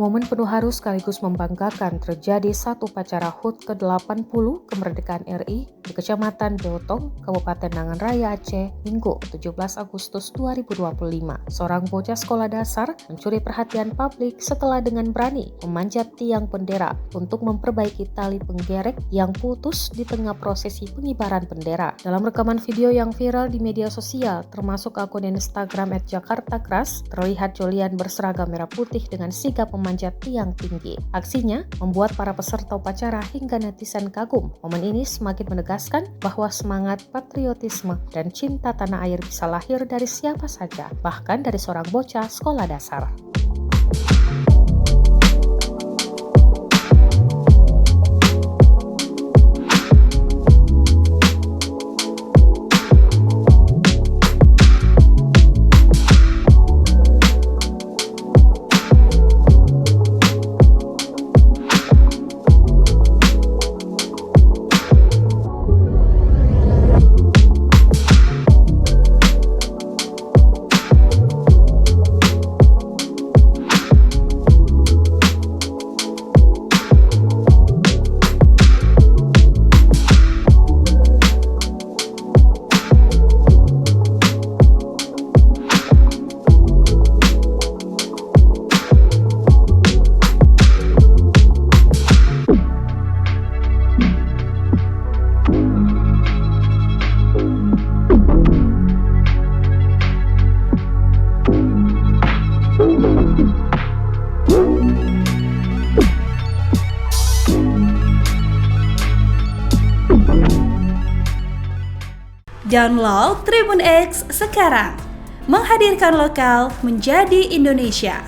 Momen penuh haru sekaligus membanggakan terjadi saat upacara HUT ke-80 kemerdekaan RI di Kecamatan Beotong, Kabupaten Nangan Raya, Aceh, Minggu 17 Agustus 2025. Seorang bocah sekolah dasar mencuri perhatian publik setelah dengan berani memanjat tiang bendera untuk memperbaiki tali penggerek yang putus di tengah prosesi pengibaran bendera. Dalam rekaman video yang viral di media sosial, termasuk akun Instagram @jakartakras, terlihat Jolian berseragam merah putih dengan sigap memanjat tiang tinggi. Aksinya membuat para peserta upacara hingga netizen kagum. Momen ini semakin menegaskan bahwa semangat patriotisme dan cinta tanah air bisa lahir dari siapa saja, bahkan dari seorang bocah sekolah dasar. Download Tribun X sekarang, menghadirkan lokal menjadi Indonesia.